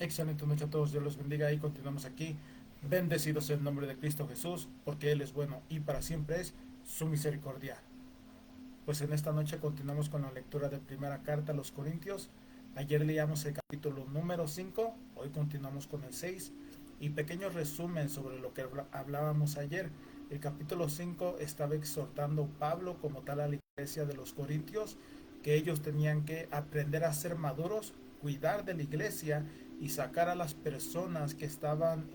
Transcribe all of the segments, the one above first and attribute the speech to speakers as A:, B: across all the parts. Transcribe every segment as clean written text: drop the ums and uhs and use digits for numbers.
A: Excelente noche a todos, Dios los bendiga y continuamos aquí. Bendecidos en el nombre de Cristo Jesús, porque Él es bueno y para siempre es su misericordia. Pues en esta noche continuamos con la lectura de primera carta a los Corintios. Ayer leíamos el capítulo número 5, hoy continuamos con el 6 y pequeño resumen sobre lo que hablábamos ayer. El capítulo 5 estaba exhortando Pablo como tal a la iglesia de los Corintios que ellos tenían que aprender a ser maduros, cuidar de la iglesia y sacar a las personas que estaban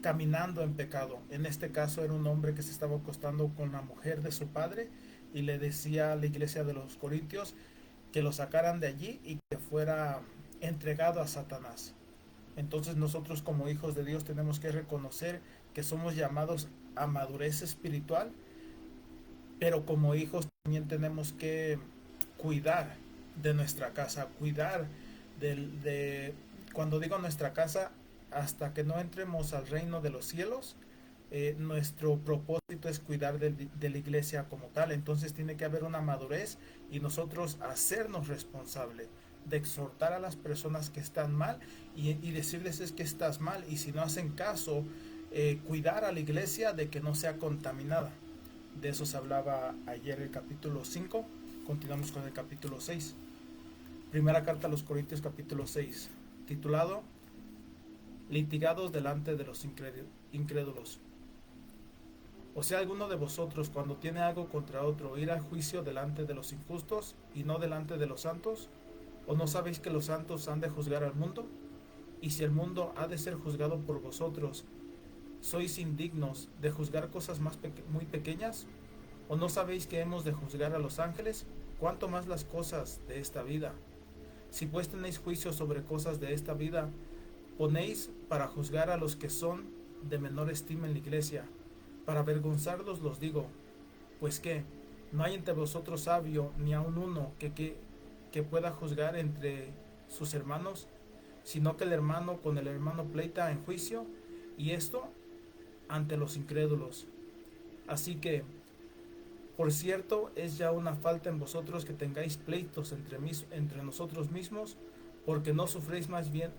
A: caminando en pecado. En este caso era un hombre que se estaba acostando con la mujer de su padre y le decía a la iglesia de los Corintios que lo sacaran de allí y que fuera entregado a Satanás. Entonces nosotros como hijos de Dios tenemos que reconocer que somos llamados a madurez espiritual, pero como hijos también tenemos que cuidar de nuestra casa, cuidar de cuando digo nuestra casa, hasta que no entremos al reino de los cielos, nuestro propósito es cuidar de la iglesia como tal. Entonces tiene que haber una madurez y nosotros hacernos responsable de exhortar a las personas que están mal y decirles es que estás mal y si no hacen caso, cuidar a la iglesia de que no sea contaminada. De eso se hablaba ayer el capítulo 5. Continuamos con el capítulo 6. Primera carta a los Corintios capítulo 6, titulado Litigados delante de los incrédulos. O sea, alguno de vosotros cuando tiene algo contra otro ir al juicio delante de los injustos y no delante de los santos, ¿o no sabéis que los santos han de juzgar al mundo? Y si el mundo ha de ser juzgado por vosotros, ¿sois indignos de juzgar cosas muy pequeñas? ¿O no sabéis que hemos de juzgar a los ángeles? ¿Cuánto más las cosas de esta vida? Si pues tenéis juicio sobre cosas de esta vida, ponéis para juzgar a los que son de menor estima en la iglesia. Para avergonzarlos los digo, pues que no hay entre vosotros sabio ni aun uno que pueda juzgar entre sus hermanos, sino que el hermano con el hermano pleita en juicio, y esto ante los incrédulos. Así que, por cierto, es ya una falta en vosotros que tengáis pleitos entre nosotros mismos, porque no sufres más bien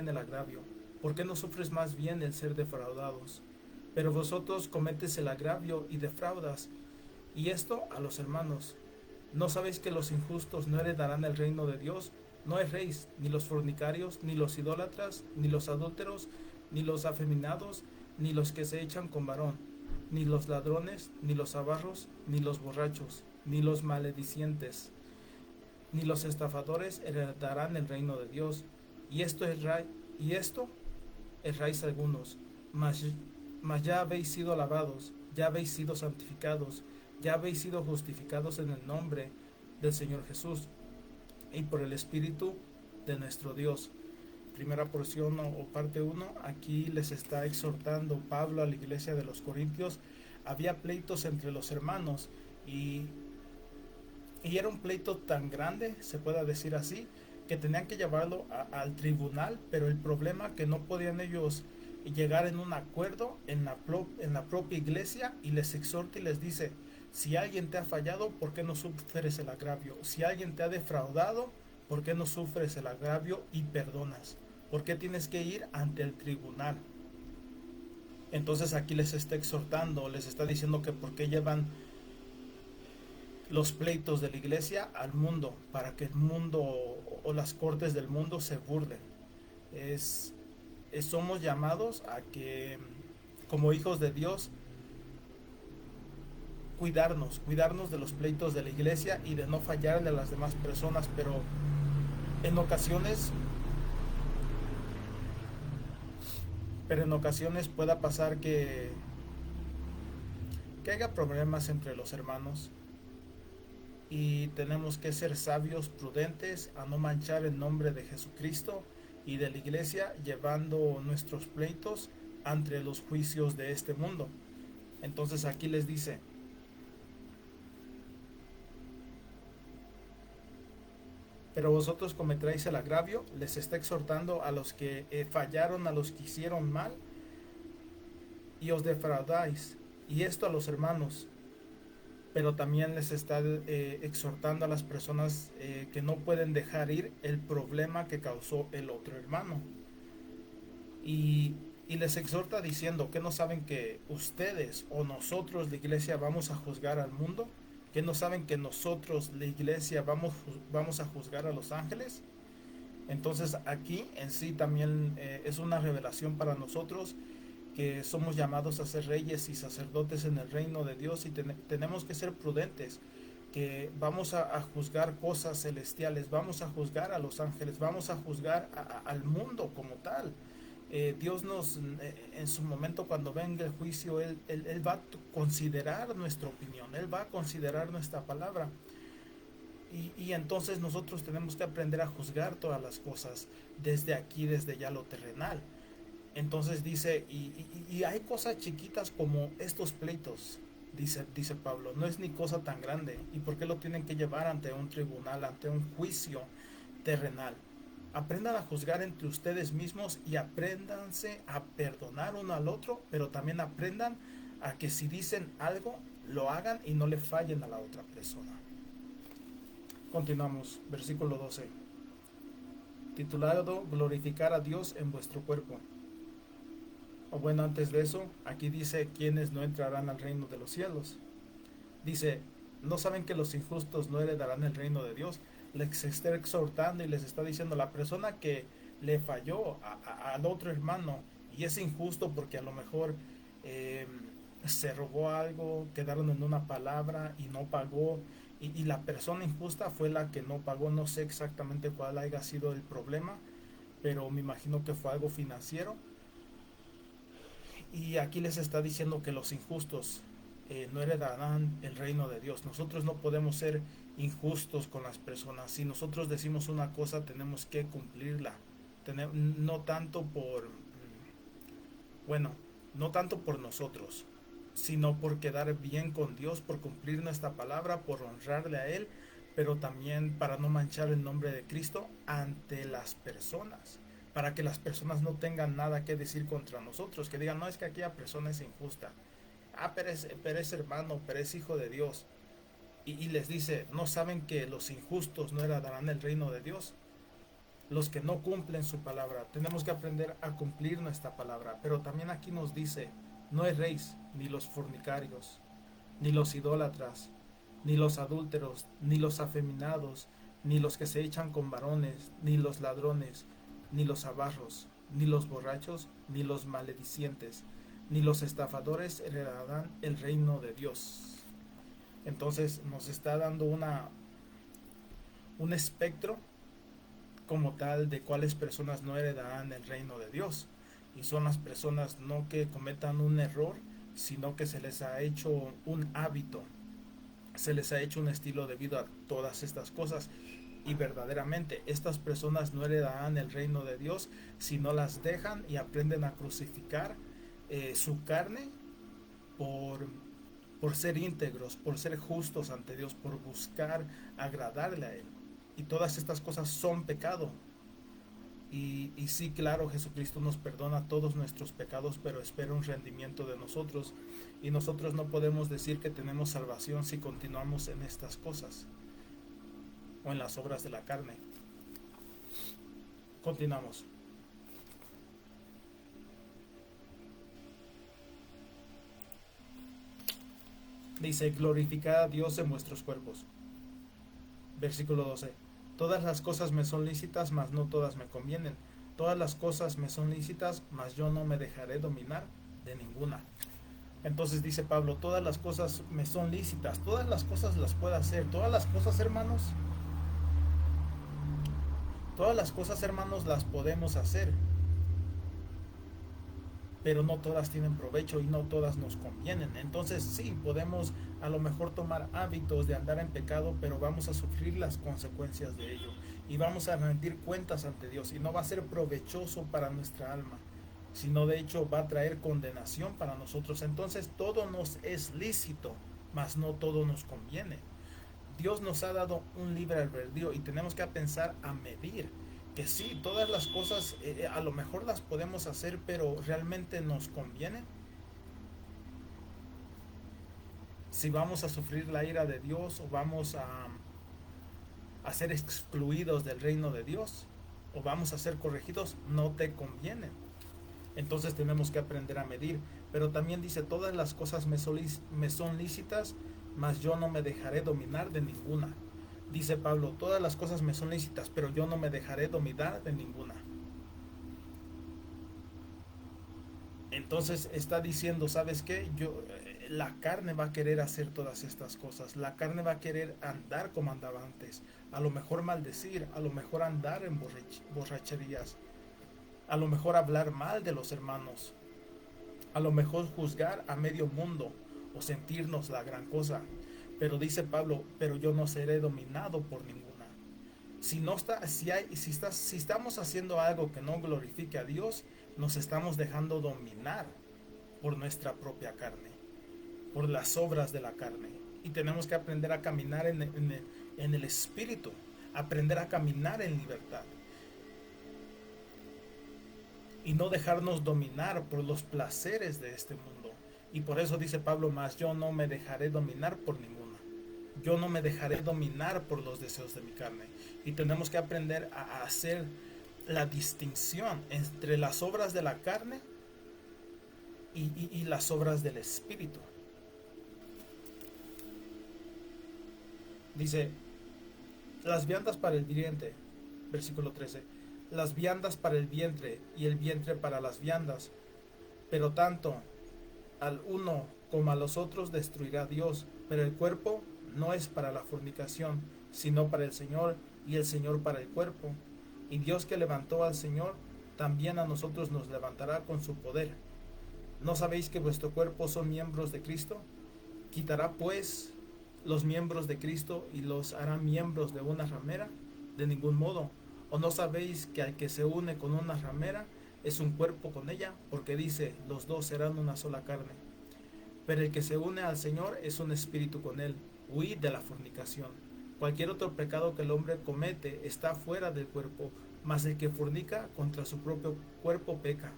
A: el agravio, porque no sufres más bien el ser defraudados. Pero vosotros cometes el agravio y defraudas, y esto a los hermanos. ¿No sabéis que los injustos no heredarán el reino de Dios? No erréis, ni los fornicarios, ni los idólatras, ni los adúlteros, ni los afeminados, ni los que se echan con varón, ni los ladrones, ni los avarros, ni los borrachos, ni los maledicientes, ni los estafadores heredarán el reino de Dios. Y esto erráis algunos, mas ya habéis sido lavados, ya habéis sido santificados, ya habéis sido justificados en el nombre del Señor Jesús y por el Espíritu de nuestro Dios. Primera porción o parte 1, aquí les está exhortando Pablo a la iglesia de los Corintios. Había pleitos entre los hermanos y era un pleito tan grande, se puede decir así, que tenían que llevarlo al tribunal, pero el problema que no podían ellos llegar en un acuerdo en la propia iglesia, y les exhorta y les dice, si alguien te ha fallado, ¿por qué no sufres el agravio? Si alguien te ha defraudado, ¿por qué no sufres el agravio y perdonas? ¿Por qué tienes que ir ante el tribunal? Entonces aquí les está exhortando, les está diciendo que por qué llevan los pleitos de la iglesia al mundo, para que el mundo o las cortes del mundo se burlen. Somos llamados a que como hijos de Dios cuidarnos de los pleitos de la iglesia y de no fallarle a las demás personas, pero en ocasiones pueda pasar que haya problemas entre los hermanos, y tenemos que ser sabios, prudentes, a no manchar el nombre de Jesucristo y de la iglesia, llevando nuestros pleitos ante los juicios de este mundo. Entonces aquí les dice, pero vosotros cometeréis el agravio. Les está exhortando a los que fallaron, a los que hicieron mal, y os defraudáis, y esto a los hermanos. pero también les está exhortando a las personas que no pueden dejar ir el problema que causó el otro hermano. Y, y les exhorta diciendo que no saben que ustedes o nosotros, la iglesia, vamos a juzgar al mundo, que no saben que nosotros, la iglesia, vamos a juzgar a los ángeles. Entonces aquí en sí también es una revelación para nosotros que somos llamados a ser reyes y sacerdotes en el reino de Dios y tenemos que ser prudentes, que vamos a juzgar cosas celestiales, vamos a juzgar a los ángeles, vamos a juzgar al mundo como tal. Dios nos, en su momento cuando venga el juicio, él va a considerar nuestra opinión, Él va a considerar nuestra palabra. Y entonces nosotros tenemos que aprender a juzgar todas las cosas desde aquí, desde ya lo terrenal. Entonces dice, y hay cosas chiquitas como estos pleitos, dice Pablo, no es ni cosa tan grande. ¿Y por qué lo tienen que llevar ante un tribunal, ante un juicio terrenal? Aprendan a juzgar entre ustedes mismos y apréndanse a perdonar uno al otro, pero también aprendan a que si dicen algo, lo hagan y no le fallen a la otra persona. Continuamos, versículo 12, titulado Glorificar a Dios en vuestro cuerpo. O bueno, antes de eso, aquí dice quienes no entrarán al reino de los cielos. Dice, ¿no saben que los injustos no heredarán el reino de Dios? Les está exhortando y les está diciendo, la persona que le falló al otro hermano y es injusto porque a lo mejor eh, se robó algo, quedaron en una palabra y no pagó, y la persona injusta fue la que no pagó. No sé exactamente cuál haya sido el problema, pero me imagino que fue algo financiero. Y aquí les está diciendo que los injustos no heredarán el reino de Dios. Nosotros no podemos ser injustos con las personas. Si nosotros decimos una cosa, tenemos que cumplirla. No tanto bueno, no tanto por nosotros, sino por quedar bien con Dios, por cumplir nuestra palabra, por honrarle a Él, pero también para no manchar el nombre de Cristo ante las personas, para que las personas no tengan nada que decir contra nosotros, que digan, no, es que aquella persona es injusta, pero es hermano, pero es hijo de Dios, y les dice, no saben que los injustos no heredarán el reino de Dios. Los que no cumplen su palabra, tenemos que aprender a cumplir nuestra palabra, pero también aquí nos dice, no erréis ni los fornicarios, ni los idólatras, ni los adúlteros, ni los afeminados, ni los que se echan con varones, ni los ladrones, ni los avarros, ni los borrachos, ni los maledicientes, ni los estafadores heredarán el reino de Dios. Entonces nos está dando un espectro como tal de cuáles personas no heredarán el reino de Dios. Y son las personas no que cometan un error, sino que se les ha hecho un hábito, se les ha hecho un estilo de vida a todas estas cosas. Y verdaderamente estas personas no heredarán el reino de Dios si no las dejan y aprenden a crucificar su carne por, por ser íntegros, por ser justos ante Dios, por buscar agradarle a Él. Y todas estas cosas son pecado. Y sí, claro, Jesucristo nos perdona todos nuestros pecados, pero espera un rendimiento de nosotros. Y nosotros no podemos decir que tenemos salvación si continuamos en estas cosas o en las obras de la carne. Continuamos. Dice, glorificad a Dios en vuestros cuerpos. Versículo 12. Todas las cosas me son lícitas, mas no todas me convienen. Todas las cosas me son lícitas, mas yo no me dejaré dominar de ninguna. Entonces dice Pablo, todas las cosas me son lícitas, todas las cosas las puedo hacer, todas las cosas, hermanos, las podemos hacer, pero no todas tienen provecho y no todas nos convienen. Entonces sí, podemos a lo mejor tomar hábitos de andar en pecado, pero vamos a sufrir las consecuencias de ello y vamos a rendir cuentas ante Dios y no va a ser provechoso para nuestra alma, sino de hecho va a traer condenación para nosotros. Entonces todo nos es lícito, mas no todo nos conviene. Dios nos ha dado un libre albedrío y tenemos que pensar a medir que sí, todas las cosas a lo mejor las podemos hacer, pero ¿realmente nos conviene? si vamos a sufrir la ira de Dios o vamos a ser excluidos del reino de Dios o vamos a ser corregidos, no te conviene. Entonces tenemos que aprender a medir. Pero también dice, todas las cosas me son lícitas, mas yo no me dejaré dominar de ninguna. Dice Pablo, todas las cosas me son lícitas, pero yo no me dejaré dominar de ninguna. Entonces está diciendo, ¿sabes qué? La carne va a querer hacer todas estas cosas. La carne va a querer andar como andaba antes. A lo mejor maldecir, a lo mejor andar en borracherías, a lo mejor hablar mal de los hermanos, a lo mejor juzgar a medio mundo o sentirnos la gran cosa. Pero dice Pablo, pero yo no seré dominado por ninguna. Si no está, si estamos haciendo algo que no glorifique a Dios, nos estamos dejando dominar por nuestra propia carne, por las obras de la carne. Y tenemos que aprender a caminar en el Espíritu, aprender a caminar en libertad. Y no dejarnos dominar por los placeres de este mundo. Y por eso dice Pablo, más yo no me dejaré dominar por ninguna. Yo no me dejaré dominar por los deseos de mi carne. Y tenemos que aprender a hacer la distinción entre las obras de la carne y las obras del Espíritu. Dice, las viandas para el vientre, versículo 13, las viandas para el vientre y el vientre para las viandas, pero tanto al uno como a los otros destruirá Dios, pero el cuerpo no es para la fornicación, sino para el Señor, y el Señor para el cuerpo. Y Dios que levantó al Señor, también a nosotros nos levantará con su poder. ¿No sabéis que vuestro cuerpo son miembros de Cristo? ¿Quitará pues los miembros de Cristo y los hará miembros de una ramera? De ningún modo. ¿O no sabéis que al que se une con una ramera es un cuerpo con ella? Porque dice, los dos serán una sola carne. Pero el que se une al Señor es un espíritu con él. Huid de la fornicación. Cualquier otro pecado que el hombre comete está fuera del cuerpo, mas el que fornica contra su propio cuerpo peca.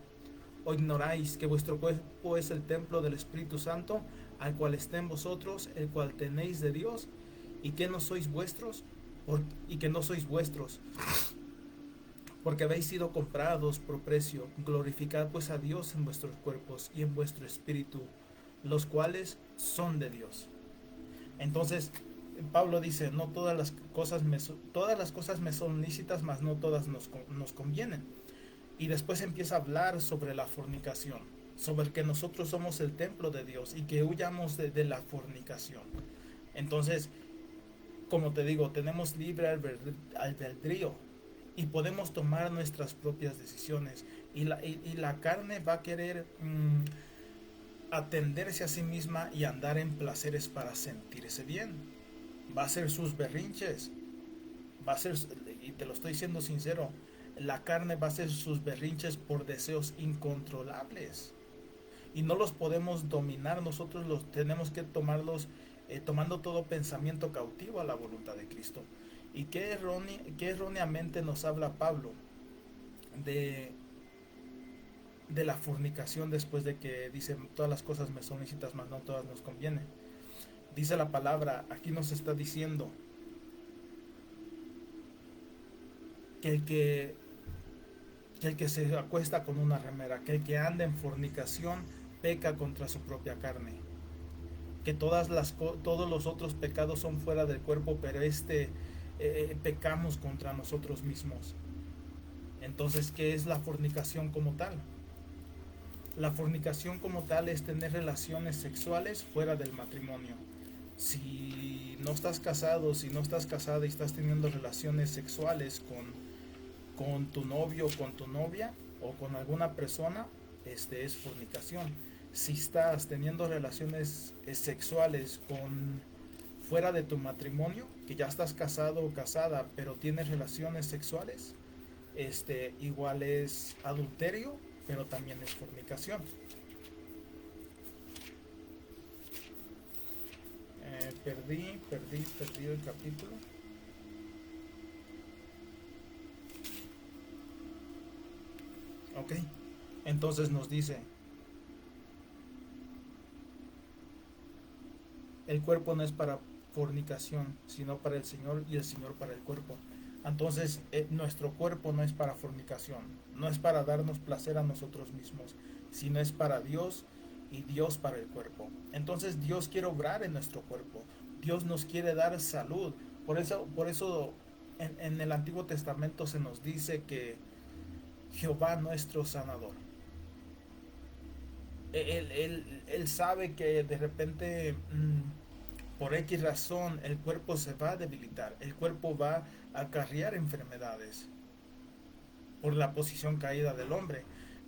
A: ¿O ignoráis que vuestro cuerpo es el templo del Espíritu Santo, al cual está en vosotros, el cual tenéis de Dios, y que no sois vuestros? Porque habéis sido comprados por precio. Glorificad pues a Dios en vuestros cuerpos y en vuestro espíritu, los cuales son de Dios. Entonces Pablo dice, no todas las cosas me son lícitas, mas no todas nos convienen. Y después empieza a hablar sobre la fornicación, sobre que nosotros somos el templo de Dios y que huyamos de la fornicación. Entonces, como te digo, tenemos libre albedrío y podemos tomar nuestras propias decisiones. Y la carne va a querer atenderse a sí misma y andar en placeres para sentirse bien. Va a hacer sus berrinches. Y te lo estoy diciendo sincero, la carne va a hacer sus berrinches por deseos incontrolables. Y no los podemos dominar, nosotros los tenemos que tomarlos tomando todo pensamiento cautivo a la voluntad de Cristo. Y qué erróneamente nos habla Pablo de la fornicación después de que dice todas las cosas me son lícitas, mas no todas nos convienen. Dice la palabra, aquí nos está diciendo que el que se acuesta con una ramera, que el que anda en fornicación peca contra su propia carne, que todos los otros pecados son fuera del cuerpo, pero pecamos contra nosotros mismos. Entonces, ¿qué es la fornicación como tal? La fornicación como tal es tener relaciones sexuales fuera del matrimonio. Si no estás casado, si no estás casada y estás teniendo relaciones sexuales con tu novio, con tu novia o con alguna persona, es fornicación. Si estás teniendo relaciones sexuales fuera de tu matrimonio, que ya estás casado o casada, pero tienes relaciones sexuales, igual es adulterio, pero también es fornicación. Perdí el capítulo. Ok, entonces nos dice, El cuerpo no es para fornicación, sino para el Señor y el Señor para el cuerpo. Entonces, nuestro cuerpo no es para fornicación, no es para darnos placer a nosotros mismos, sino es para Dios y Dios para el cuerpo. Entonces, Dios quiere obrar en nuestro cuerpo. Dios nos quiere dar salud. Por eso en el Antiguo Testamento se nos dice que Jehová nuestro sanador. Él sabe que de repente por X razón el cuerpo se va a debilitar, el cuerpo va a acarrear enfermedades por la posición caída del hombre.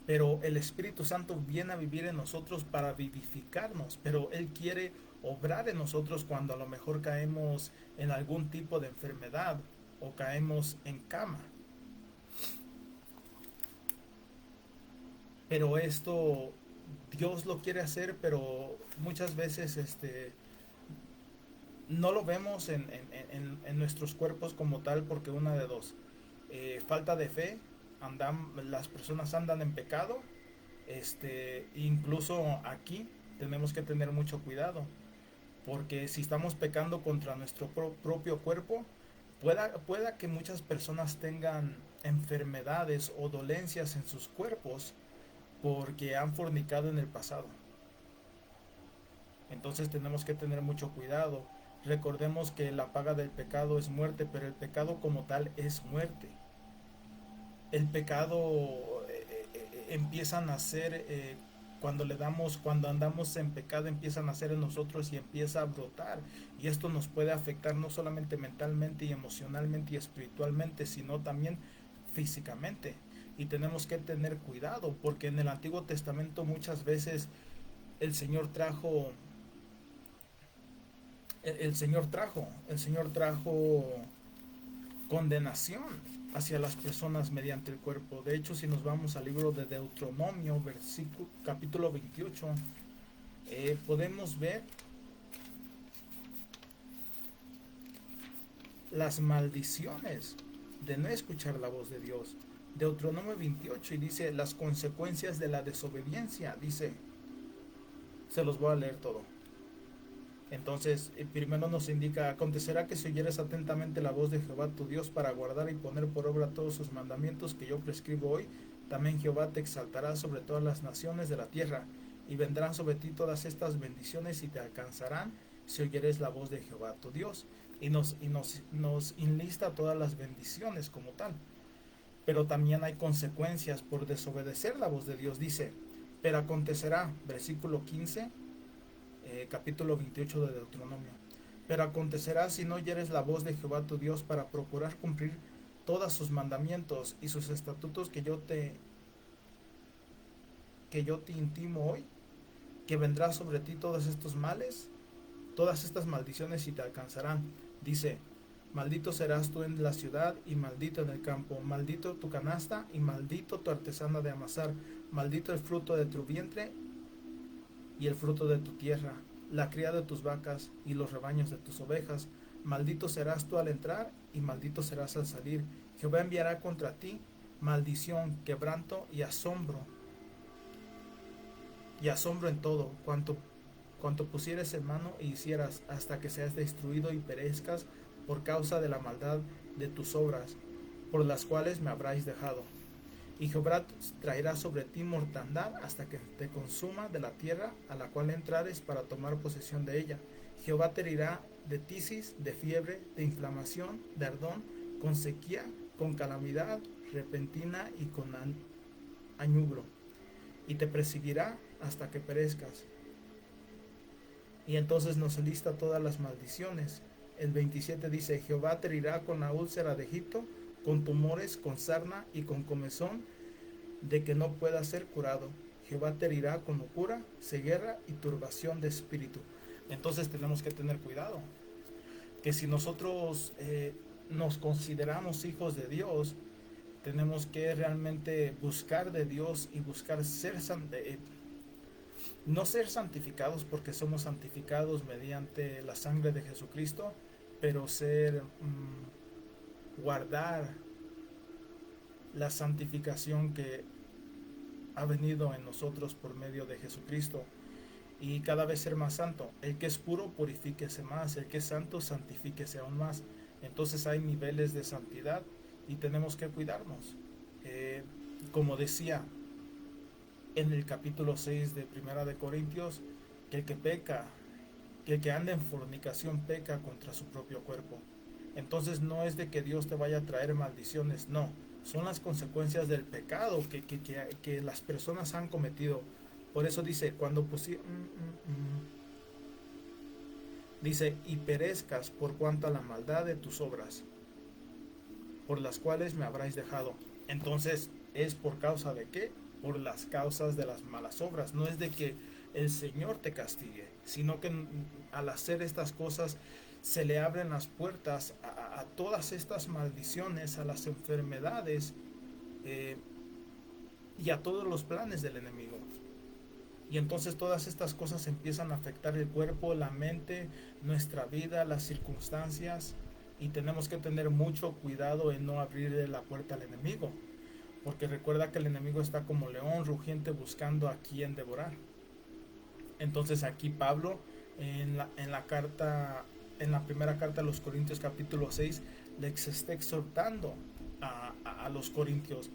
A: Pero el Espíritu Santo viene a vivir en nosotros para vivificarnos, pero Él quiere obrar en nosotros cuando a lo mejor caemos en algún tipo de enfermedad o caemos en cama. Pero esto Dios lo quiere hacer, pero muchas veces no lo vemos en nuestros cuerpos como tal, porque una de dos, falta de fe, las personas andan en pecado, incluso aquí tenemos que tener mucho cuidado, porque si estamos pecando contra nuestro propio cuerpo, pueda que muchas personas tengan enfermedades o dolencias en sus cuerpos porque han fornicado en el pasado. Entonces tenemos que tener mucho cuidado. Recordemos que la paga del pecado es muerte, pero el pecado como tal es muerte. El pecado empieza a nacer cuando andamos en pecado, empieza a nacer en nosotros y empieza a brotar. Y esto nos puede afectar no solamente mentalmente y emocionalmente y espiritualmente, sino también físicamente. Y tenemos que tener cuidado, porque en el Antiguo Testamento muchas veces el Señor trajo el Señor trajo condenación hacia las personas mediante el cuerpo. De hecho, si nos vamos al libro de Deuteronomio, capítulo 28, podemos ver las maldiciones de no escuchar la voz de Dios. Deuteronomio 28 y dice las consecuencias de la desobediencia. Dice, se los voy a leer todo. Entonces, primero nos indica, acontecerá que si oyeres atentamente la voz de Jehová tu Dios para guardar y poner por obra todos sus mandamientos que yo prescribo hoy, también Jehová te exaltará sobre todas las naciones de la tierra, y vendrán sobre ti todas estas bendiciones y te alcanzarán si oyeres la voz de Jehová tu Dios. Y nos enlista todas las bendiciones como tal. Pero también hay consecuencias por desobedecer la voz de Dios. Dice, pero acontecerá, versículo 15, capítulo 28 de Deuteronomio. Pero acontecerá si no oyeres la voz de Jehová tu Dios para procurar cumplir todos sus mandamientos y sus estatutos que yo te intimo hoy, que vendrá sobre ti todos estos males, todas estas maldiciones y te alcanzarán. Dice, maldito serás tú en la ciudad y maldito en el campo, maldito tu canasta y maldito tu artesana de amasar, maldito el fruto de tu vientre y el fruto de tu tierra, la cría de tus vacas y los rebaños de tus ovejas. Maldito serás tú al entrar y maldito serás al salir. Jehová enviará contra ti maldición, quebranto y asombro en todo cuanto pusieres en mano e hicieras, hasta que seas destruido y perezcas por causa de la maldad de tus obras, por las cuales me habráis dejado. Y Jehová traerá sobre ti mortandad hasta que te consuma de la tierra a la cual entrares para tomar posesión de ella. Jehová te herirá de tisis, de fiebre, de inflamación, de ardón, con sequía, con calamidad repentina y con añubro, y te perseguirá hasta que perezcas. Y entonces nos lista todas las maldiciones. El 27 dice, Jehová te herirá con la úlcera de Egipto, con tumores, con sarna y con comezón, de que no pueda ser curado. Jehová te herirá con locura, ceguera y turbación de espíritu. Entonces tenemos que tener cuidado, que si nosotros nos consideramos hijos de Dios, tenemos que realmente buscar de Dios y buscar no ser santificados, porque somos santificados mediante la sangre de Jesucristo, pero guardar la santificación que ha venido en nosotros por medio de Jesucristo. y cada vez ser más santo. El que es puro, purifíquese más. El que es santo, santifíquese aún más. Entonces hay niveles de santidad y tenemos que cuidarnos. Eh, Como decía en el capítulo 6 de Primera de Corintios, que el que peca, que el que anda en fornicación peca contra su propio cuerpo. Entonces no es de que Dios te vaya a traer maldiciones, no. Son las consecuencias del pecado que las personas han cometido. Por eso dice, cuando dice, y perezcas por cuanto a la maldad de tus obras, por las cuales me habráis dejado. Entonces, ¿es por causa de qué? Por las causas de las malas obras. No es de que el Señor te castigue, sino que al hacer estas cosas se le abren las puertas a todas estas maldiciones, a las enfermedades eh, y a todos los planes del enemigo. Y entonces todas estas cosas empiezan a afectar el cuerpo, la mente, nuestra vida, las circunstancias. Y tenemos que tener mucho cuidado en no abrirle la puerta al enemigo. Porque recuerda que el enemigo está como león rugiente buscando a quien devorar. Entonces aquí Pablo en la carta, en la primera carta a los Corintios capítulo 6, les está exhortando a los corintios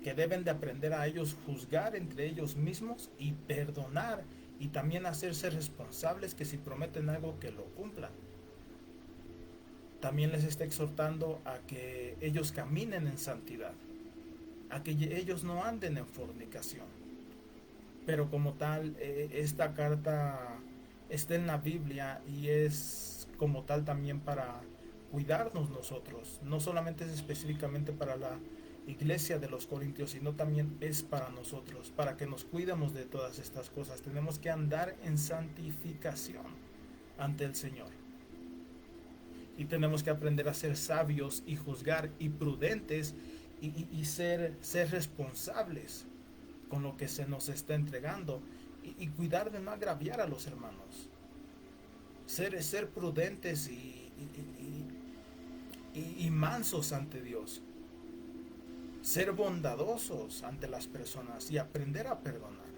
A: que deben de aprender a ellos juzgar entre ellos mismos y perdonar y también hacerse responsables que si prometen algo que lo cumplan. También les está exhortando a que ellos caminen en santidad, a que ellos no anden en fornicación. Pero como tal, esta carta está en la Biblia y es como tal también para cuidarnos nosotros. No solamente es específicamente para la iglesia de los Corintios, sino también es para nosotros, para que nos cuidemos de todas estas cosas. Tenemos que andar en santificación ante el Señor. Y tenemos que aprender a ser sabios y juzgar y prudentes y ser responsables con lo que se nos está entregando y cuidar de no agraviar a los hermanos. Ser prudentes y mansos ante Dios. Ser bondadosos ante las personas y aprender a perdonar.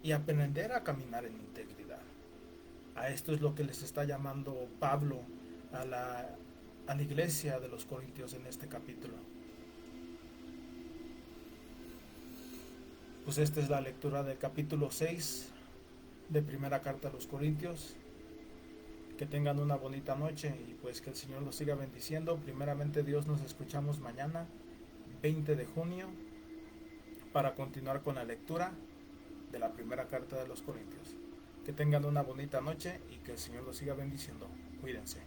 A: Y aprender a caminar en integridad. A esto es lo que les está llamando Pablo a la iglesia de los Corintios en este capítulo. Pues esta es la lectura del capítulo 6 de primera carta a los Corintios. Que tengan una bonita noche y pues que el Señor los siga bendiciendo. Primeramente Dios, nos escuchamos mañana 20 de junio para continuar con la lectura de la primera carta de los Corintios. Que tengan una bonita noche y que el Señor los siga bendiciendo. Cuídense.